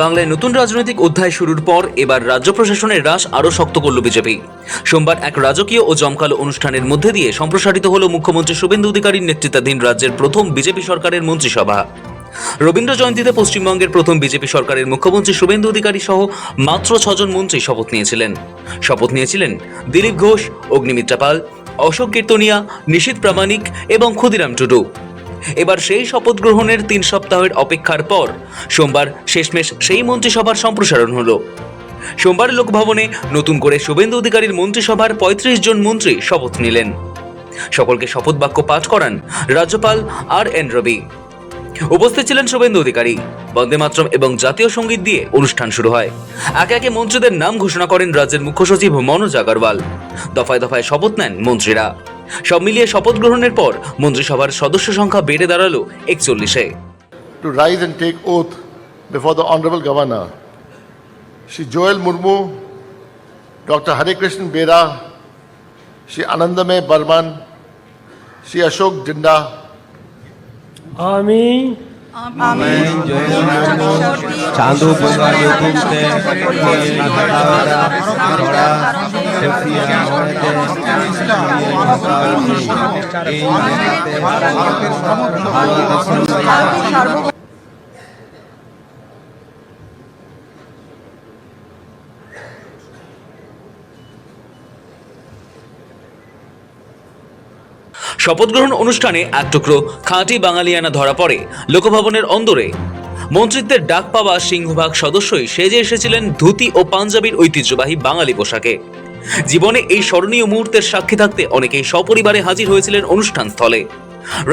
বাংলায় নতুন রাজনৈতিক অধ্যায় শুরুর পর এবার রাজ্য প্রশাসনের রাশ আরও শক্ত করল বিজেপি। সোমবার এক রাজকীয় ও জমকালো অনুষ্ঠানের মধ্যে দিয়ে সম্প্রসারিত হল মুখ্যমন্ত্রী শুভেন্দু অধিকারীর নেতৃত্বাধীন রাজ্যের প্রথম বিজেপি সরকারের মন্ত্রিসভা। রবীন্দ্র জয়ন্তীতে পশ্চিমবঙ্গের প্রথম বিজেপি সরকারের মুখ্যমন্ত্রী শুভেন্দু অধিকারী সহ মাত্র 6 জন মন্ত্রী শপথ নিয়েছিলেন দিলীপ ঘোষ, অগ্নিমিত্রা পাল, অশোক কীর্তনিয়া, নিশীথ প্রামাণিক এবং ক্ষুদিরাম টুডু। এবার সেই শপথ গ্রহণের 3 সপ্তাহের অপেক্ষার পর সোমবার শেষমেশ সেই মন্ত্রিসভার সম্প্রসারণ হলো। সোমবার লোকভবনে নতুন করে শুভেন্দু অধিকারীর মন্ত্রিসভার 35 জন মন্ত্রী শপথ নিলেন। সকলকে শপথ বাক্য পাঠ করান রাজ্যপাল আর.এন. রবি। উপস্থিত ছিলেন শুভেন্দু অধিকারী। বন্দে মাতরম এবং জাতীয় সঙ্গীত দিয়ে অনুষ্ঠান শুরু হয়। একে একে মন্ত্রীদের নাম ঘোষণা করেন রাজ্যের মুখ্য সচিব মনোজ আগরওয়াল। দফায় দফায় শপথ নেন মন্ত্রীরা। সব মিলিয়ে শপথ গ্রহণের পর মন্ত্রিসভার সদস্য সংখ্যা বেড়ে দাঁড়ালো 41-এ। To rise and take oath before the Honorable Governor, Shri Joel Murmu, Dr. Hare Krishnan Bera, Shri Anandamay Barman, Shri Ashok Dinda. আমি চাঁদু বঙ্গালী ঘুমতে শপথ গ্রহণ অনুষ্ঠানে এক টুকরো খাঁটি বাঙালিয়ানা ধরা পড়ে লোকভবনের অন্দরে। মন্ত্রিত্বের ডাক পাওয়া সিংহভাগ সদস্যই সেজে এসেছিলেন ধুতি ও পাঞ্জাবির ঐতিহ্যবাহী বাঙালি পোশাকে। জীবনে এই স্মরণীয় মুহূর্তের সাক্ষী থাকতে অনেকেই সপরিবারে হাজির হয়েছিলেন অনুষ্ঠান স্থলে।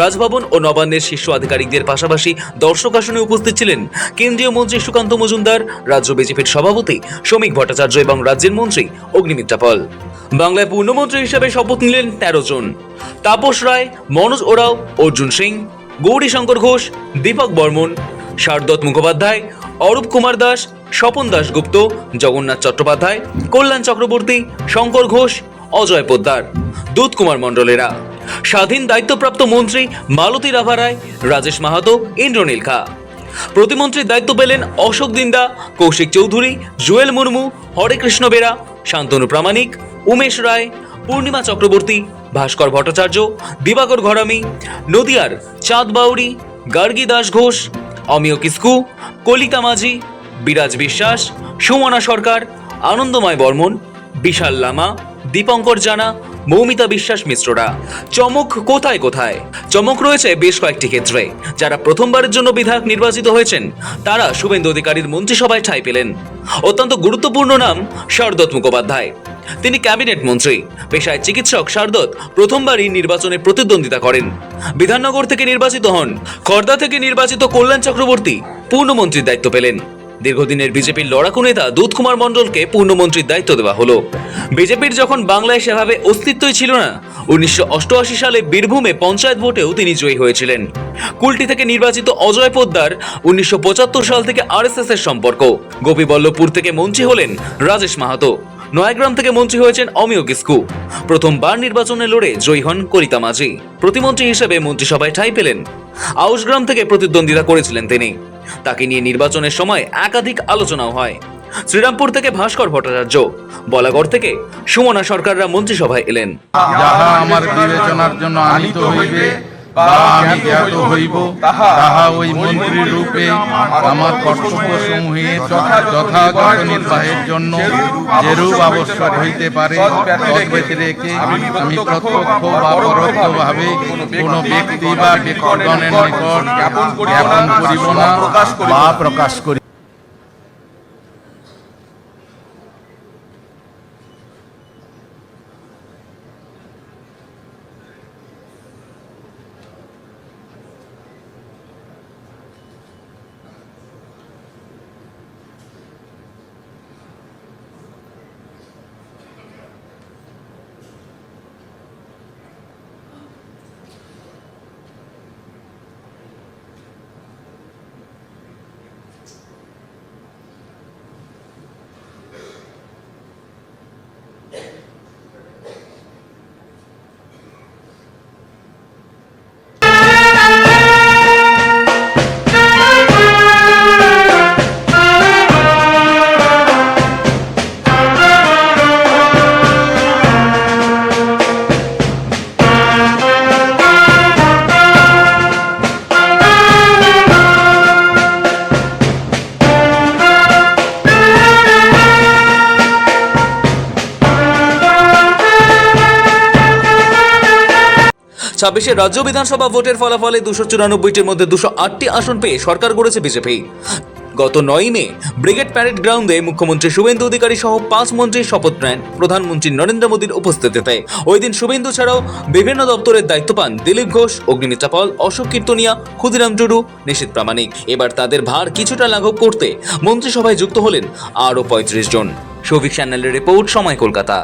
রাজভবন ও নবান্নের শীর্ষ আধিকারিকদের পাশাপাশি দর্শক আসনে উপস্থিত ছিলেন কেন্দ্রীয় মন্ত্রী সুকান্ত মজুমদার, রাজ্য বিজেপির সভাপতি শ্রমিক ভট্টাচার্য এবং রাজ্যের মন্ত্রী অগ্নিমিত্রা পাল। বাংলায় পূর্ণমন্ত্রী হিসেবে শপথ নিলেন 13 জন। তাপস রায়, মনোজ ওরাও, অর্জুন সিং, গৌরীশঙ্কর ঘোষ, দীপক বর্মন, শারদত্ত মুখোপাধ্যায়, অরূপ কুমার দাস, স্বপন দাশগুপ্ত, জগন্নাথ চট্টোপাধ্যায়, কল্যাণ চক্রবর্তী, শঙ্কর ঘোষ, অজয় পোদ্দার, দুধ কুমার মণ্ডলেরা। স্বাধীন দায়িত্বপ্রাপ্ত মন্ত্রী মালতী রাভা রায়, রাজেশ মাহাতো, ইন্দ্রনীল খা। প্রতিমন্ত্রীর দায়িত্ব পেলেন অশোক দিন্দা, কৌশিক চৌধুরী, জুয়েল মুর্মু, হরে কৃষ্ণ বেরা, শান্তনু প্রামাণিক, উমেশ রায়, পূর্ণিমা চক্রবর্তী, ভাস্কর ভট্টাচার্য, দিবাকর ঘরামি, নদিয়ার চাঁদ বাউরি, গার্গী দাস ঘোষ, অমিয় কিস্কু, কলিতা মাঝি, বিরাজ বিশ্বাস, সুমনা সরকার, আনন্দময় বর্মন, বিশাল লামা, দীপঙ্কর জানা, মৌমিতা বিশ্বাস মিশ্ররা। চমক কোথায় কোথায়? চমক রয়েছে বেশ কয়েকটি ক্ষেত্রে। যারা প্রথমবারের জন্য বিধায়ক নির্বাচিত হয়েছেন তারা শুভেন্দু অধিকারীর মন্ত্রিসভায় ঠাঁই পেলেন। অত্যন্ত গুরুত্বপূর্ণ নাম শারদত্ত মুখোপাধ্যায়। তিনি ক্যাবিনেট মন্ত্রী, পেশায় চিকিৎসক। শারদত্ত প্রথমবারই নির্বাচনে প্রতিদ্বন্দ্বিতা করেন। বিধাননগর থেকে নির্বাচিত হন। খর্দা থেকে নির্বাচিত কল্যাণ চক্রবর্তী পূর্ণমন্ত্রীর দায়িত্ব পেলেন। দীর্ঘদিনের বিজেপির লড়াকু নেতা দুধ কুমার মণ্ডলকে পূর্ণমন্ত্রীর দায়িত্ব দেওয়া হলো। বিজেপির যখন বাংলায় সেভাবে অস্তিত্বই ছিল না, 1988 সালে বীরভূমে পঞ্চায়েত ভোটেও তিনি জয়ী হয়েছিলেন। কুলটি থেকে নির্বাচিত অজয় পোদ্দার 1975 সাল থেকে আরএসএস এর সম্পর্ক। গোপীবল্লভপুর থেকে মন্ত্রী হলেন রাজেশ মাহাতো। নয়াগ্রাম থেকে মন্ত্রী হয়েছেন অমিয় কিস্কু। প্রথমবার নির্বাচনে লড়ে জয়ী হন কলিতা মাঝি। প্রতিমন্ত্রী হিসেবে মন্ত্রিসভায় ঠাঁই পেলেন। আউশগ্রাম থেকে প্রতিদ্বন্দ্বিতা করেছিলেন তিনি। তাকে নিয়ে নির্বাচনের সময় একাধিক আলোচনাও হয়। শ্রীরামপুর থেকে ভাস্কর ভট্টাচার্য, বলাগড় থেকে সুমনা সরকাররা মন্ত্রিসভায় এলেন। যাহা আমার বিবেচনার জন্য আনিত হইবে বা আমি জ্ঞাত হইব, তাহা ওই মন্ত্রী রূপে আমার কর্তব্য সমূহের যথাযথ নির্বাহের জন্য যেরূপ আবশ্যক হইতে পারে তদ্ব্যতিরেকে আমি প্রত্যক্ষ বা পরোক্ষভাবে কোনো ব্যক্তি বা ব্যক্তিগণের নিকট জ্ঞাপন করিব না বা প্রকাশ করি। 2026 রাজ্য বিধানসভা ভোটের ফলাফলে 294টির মধ্যে 208টি আসন পেয়ে সরকার গড়েছে বিজেপি। গত 9 মে ব্রিগেড প্যারেড গ্রাউন্ডে মুখ্যমন্ত্রী শুভেন্দু অধিকারী সহ 5 মন্ত্রীর শপথ নেন প্রধানমন্ত্রী নরেন্দ্র মোদীর উপস্থিতিতে। ওই দিন শুভেন্দু ছাড়াও বিভিন্ন দপ্তরের দায়িত্ব পান দিলীপ ঘোষ, অগ্নিমিত্রা পল, অশোক কীর্তনিয়া, ক্ষুদিরাম টুডু, নিশীথ প্রামাণিক। এবার তাদের ভার কিছুটা লাঘব করতে মন্ত্রিসভায় যুক্ত হলেন আরও 35 জন। সৌভিক চ্যানেলের রিপোর্ট, সময় কলকাতা।